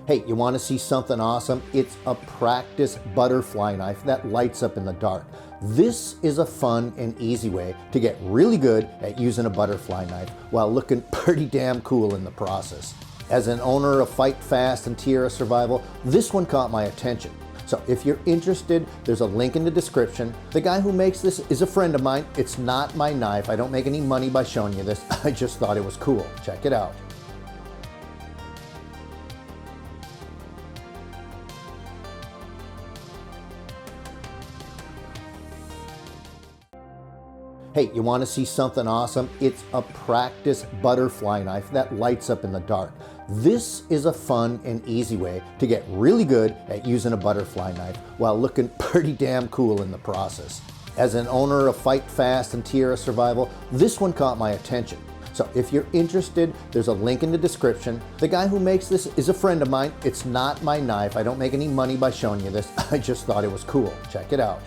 Hey, you want to see something awesome? It's a practice butterfly knife that lights up in the dark. This is a fun and easy way to get really good at using a butterfly knife while looking pretty damn cool in the process. As an owner of Fightfast and Tierra Survival, this one caught my attention. So if you're interested, there's a link in the description. The guy who makes this is a friend of mine. It's not my knife. I don't make any money by showing you this. I just thought it was cool. Check it out. Hey, you want to see something awesome? It's a practice butterfly knife that lights up in the dark. This is a fun and easy way to get really good at using a butterfly knife while looking pretty damn cool in the process. As an owner of Fightfast and Tierra Survival, this one caught my attention. So if you're interested, there's a link in the description. The guy who makes this is a friend of mine. It's not my knife. I don't make any money by showing you this. I just thought it was cool. Check it out.